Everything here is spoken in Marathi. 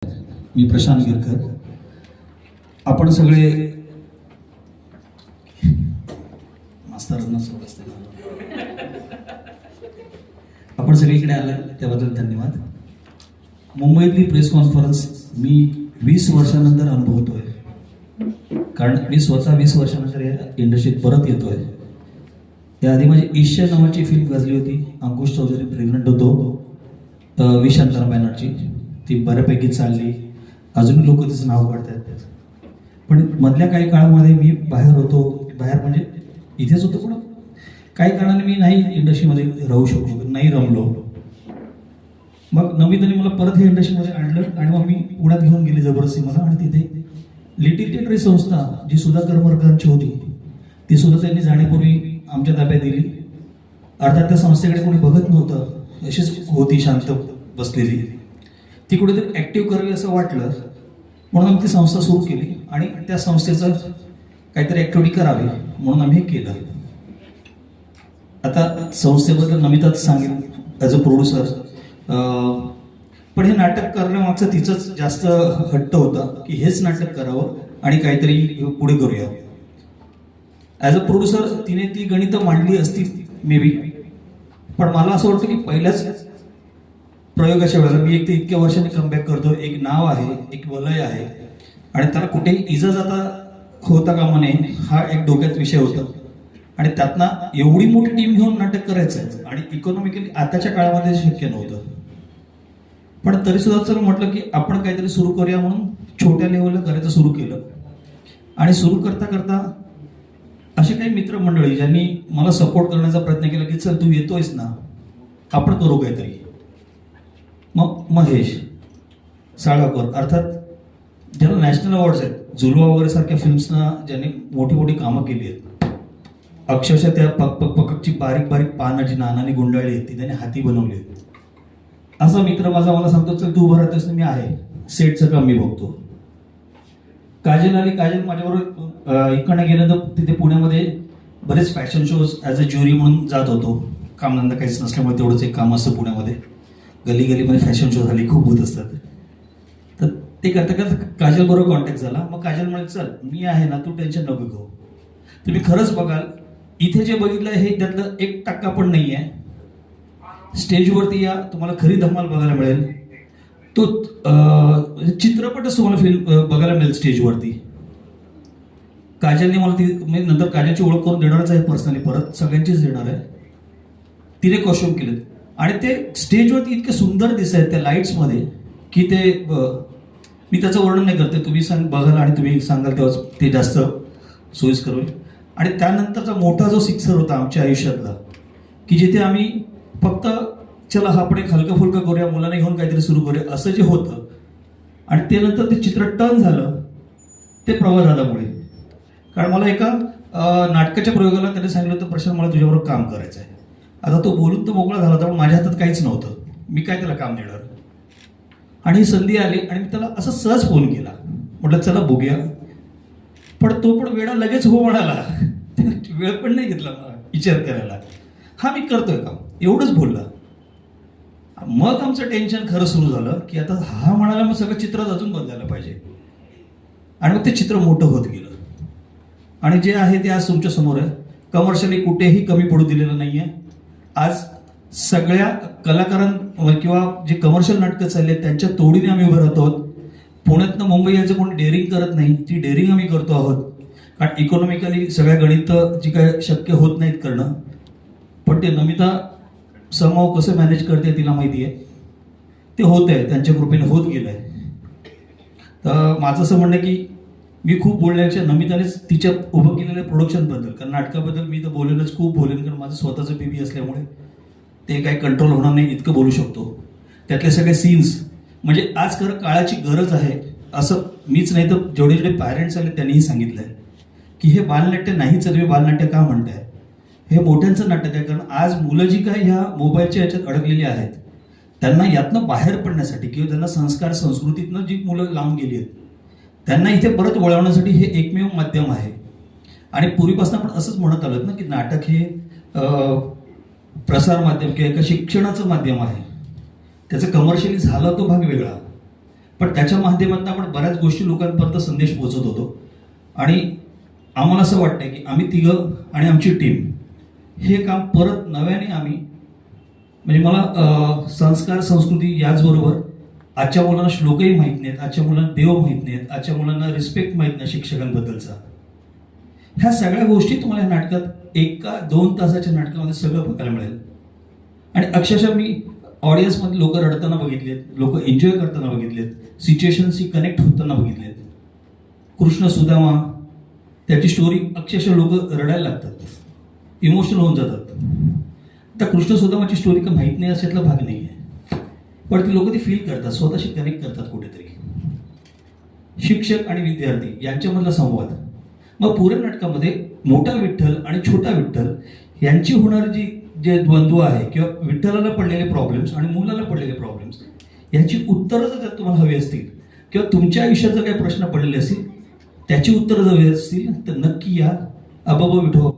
मी प्रशांत गिरकर. आपण सगळे मास्तरांना सोबत आपण सगळे इकडे आलाय त्याबद्दल धन्यवाद. मुंबईतली प्रेस कॉन्फरन्स मी 20 वर्षानंतर अनुभवतोय, कारण मी स्वतः 20 वर्षानंतर या इंडस्ट्रीत परत येतोय. त्याआधी माझी ईश्या नावाची फिल्म गाजली होती, अंकुश चौधरी प्रेग्नंट होतो, विशांतर बॅनरची. ती बऱ्यापैकी चालली, अजून लोक तिचं नाव काढतात. पण मधल्या काही काळामध्ये मी बाहेर होतो, बाहेर म्हणजे इथेच होतो, पण काही कारणाने मी नाही इंडस्ट्रीमध्ये राहू शकलो, नाही रमलो. मग नमिताने मला परत हे इंडस्ट्रीमध्ये आणलं आणि मग मी पुण्यात घेऊन गेली जबरदस्ती मला. आणि तिथे लिटिल थिएटर संस्था जी सुधा करमरकरांची होती, ती सुद्धा त्यांनी जाण्यापूर्वी आमच्या ताब्यात दिली. अर्थात त्या संस्थेकडे कोणी बघत नव्हतं, अशीच होती शांत बसलेली. ती कुठेतरी ॲक्टिव्ह करावी असं वाटलं, म्हणून आम्ही ती संस्था सुरू केली आणि त्या संस्थेचं काहीतरी ॲक्टिव्हिटी करावी म्हणून आम्ही हे केलं. आता संस्थेबद्दल नमिताच सांगेल ॲज अ प्रोड्युसर. पण हे नाटक करण्यामागचं तिचंच जास्त हट्ट होता की हेच नाटक करावं आणि काहीतरी पुढे करूया. ॲज अ प्रोड्युसर तिने ती गणितं मांडली असती मे बी, पण मला असं वाटतं की पहिल्याच प्रयोगाच्या वेळेला मी एक ते इतक्या वर्षांनी कमबॅक करतो. एक नाव आहे, एक वलय आहे आणि त्याला कुठेही इजा जाता होता कामा नये, हा एक डोक्यात विषय होता. आणि त्यातनं एवढी मोठी टीम घेऊन नाटक करायचं आणि इकॉनॉमिकली आताच्या काळामध्ये शक्य नव्हतं. पण तरी सुद्धा चल म्हटलं की आपण काहीतरी सुरू करूया म्हणून छोट्या लेवलला करायचं सुरू केलं. आणि सुरू करता करता असे काही मित्रमंडळी ज्यांनी मला सपोर्ट करण्याचा प्रयत्न केला की चल तू येतोयस ना, आपण करू काहीतरी. मग महेश साळगावकर, अर्थात ज्याला नॅशनल अवॉर्ड्स आहेत, जुलवा वगैरे सारख्या फिल्म्सना ज्यांनी मोठी मोठी कामं केली आहेत, अक्षरशः त्या पकची बारीक बारीक पानं जी नानाने गुंडाळली आहेत ती त्याने हाती बनवली आहेत. असा मित्र माझा मला सांगतो चल तू उभं राहतोस, मी आहे, सेटचं काम मी बघतो. काजल आली, काजल माझ्याबरोबर इकडनं गेलं तर तिथे पुण्यामध्ये बरेच fashion shows as a jury म्हणून जात होतो. कामधंदा काहीच नसल्यामुळे तेवढंच एक काम असतं पुण्यामध्ये. गली गलीमध्ये फॅशन शो झाली, खूप होत असतात. तर ते करता करता काजल बरोबर कॉन्टॅक्ट झाला. मग काजल म्हणाली चल मी आहे ना, तू टेन्शन नको घेऊ. तुम्ही खरंच बघाल इथे जे बघितलं हे त्यातलं 1% पण नाही आहे. स्टेजवरती या, तुम्हाला खरी धमाल बघायला मिळेल. तो चित्रपटच तुम्हाला फिल्म बघायला मिळेल स्टेजवरती. काजलने मला ती मी नंतर काजलची ओळख करून देणारच आहे पर्सनली, परत सगळ्यांचीच देणार आहे. तिने कॉस्ट्युम केलेत आणि ते स्टेजवरती इतके सुंदर दिसत आहेत त्या लाईट्समध्ये की ते मी त्याचं वर्णन नाही करते. तुम्ही बघाल आणि तुम्ही सांगाल तेव्हाच ते जास्त सोयीस्कर होईल. आणि त्यानंतरचा मोठा जो सिक्सर होता आमच्या आयुष्यातला, की जिथे आम्ही फक्त चला हा आपण एक हलकं फुलकं करूया, मुलांना घेऊन काहीतरी सुरू करूया असं जे होतं, आणि ते नंतर ते चित्र टर्न झालं ते प्रवादामुळे. कारण मला एका नाटकाच्या प्रयोगाला त्याने सांगितलं होतं प्रशांत मला तुझ्याबरोबर काम करायचं आहे. आता तो बोलून तर मोकळा झाला होता, पण माझ्या हातात काहीच नव्हतं, मी काय त्याला काम देणार. आणि ही संधी आली आणि मी त्याला असं सहज फोन केला, म्हटलं चला बघूया. पण तो पण वेळा लगेच हो म्हणाला, वेळ पण नाही घेतला मला विचार करायला. हा मी करतोय काम, एवढंच बोलला. मग आमचं टेन्शन खरं सुरू झालं की आता हा म्हणाला मग सगळं चित्रात अजून बदलायला पाहिजे. आणि मग ते चित्र मोठं होत गेलं आणि जे आहे ते आज तुमच्या समोर आहे. कमर्शियली कुठेही कमी पडू दिलेलं नाहीये. आज सगळ्या कलाकारां किंवा जे कमर्शियल नाटकं चालले आहेत त्यांच्या तोडीने आम्ही उभे राहतो आहोत. पुण्यातनं मुंबई याचं कोणी डेअरिंग करत नाही, ती डेअरिंग आम्ही करतो आहोत. कारण इकॉनॉमिकली सगळ्या गणित जी काय शक्य होत नाहीत करणं, पण ते नमिता समभाव कसं मॅनेज करते तिला माहिती आहे. ते होत आहे, त्यांच्या कृपेने होत गेलं आहे. तर माझं असं म्हणणं की मी खूप बोलण्यापेक्षा नमितानेच तिच्या उभं केलेल्या प्रोडक्शनबद्दल, कारण नाटकाबद्दल मी तर बोलेनच, खूप बोलेन, कारण माझं स्वतःचं बेबी असल्यामुळे ते काही कंट्रोल होणार नाही इतकं बोलू शकतो. त्यातले सगळे सीन्स म्हणजे आज खरं काळाची गरज आहे असं मीच नाही तर जेवढे जेवढे पॅरेंट्स आले त्यांनीही सांगितलं आहे की हे बालनाट्य नाहीच, तुम्ही बालनाट्य का म्हणताय, हे मोठ्यांचं नाटक आहे. कारण आज मुलं जी काय ह्या मोबाईलच्या याच्यात अडकलेली आहेत त्यांना यातनं बाहेर पडण्यासाठी किंवा त्यांना संस्कार संस्कृतीतनं जी मुलं लांब गेली आहेत त्यांना इथे परत वळवण्यासाठी हे एकमेव माध्यम आहे. आणि पूर्वीपासून आपण असंच म्हणत आलोत ना की नाटक हे प्रसार माध्यम किंवा एका शिक्षणाचं माध्यम आहे. त्याचं कमर्शियली झालं तो भाग वेगळा, पण त्याच्या माध्यमातून आपण बऱ्याच गोष्टी लोकांपर्यंत संदेश पोहोचत होतो. आणि आम्हाला असं वाटतंय की आम्ही तिघं आणि आमची टीम हे काम परत नव्याने आम्ही, म्हणजे मला संस्कार संस्कृती याचबरोबर आजच्या मुलांना श्लोकही माहीत नाहीत, आजच्या मुलांना देव माहीत नाहीत, आजच्या मुलांना रिस्पेक्ट माहीत नाही शिक्षकांबद्दलचा. ह्या सगळ्या गोष्टी तुम्हाला या नाटकात 1 का 2 तासाच्या नाटकामध्ये सगळं बघायला मिळेल. आणि अक्षरशः मी ऑडियन्समध्ये लोक रडताना बघितलेत, लोक एन्जॉय करताना बघितलेत, सिच्युएशनशी कनेक्ट होताना बघितलेत. कृष्ण सुदामा त्याची स्टोरी अक्षरशः लोक रडायला लागतात, इमोशनल होऊन जातात. आता कृष्ण सुदामाची स्टोरी का माहीत नाही अशातला भाग नाही आहे, पण ती लोक ती फील करतात, स्वतःशी कनेक्ट करतात कुठेतरी. शिक्षक आणि विद्यार्थी यांच्यामधला संवाद. मग पुऱ्या नाटकामध्ये मोठा विठ्ठल आणि छोटा विठ्ठल यांची होणारी जे द्वंद्व आहे, किंवा विठ्ठलाला पडलेले प्रॉब्लेम्स आणि मुलाला पडलेले प्रॉब्लेम्स, याची उत्तरं जर त्यात तुम्हाला हवी असतील, किंवा तुमच्या आयुष्यात जर काही प्रश्न पडलेले असतील त्याची उत्तरं जर हवी असतील तर नक्की या अबाबा विठोबा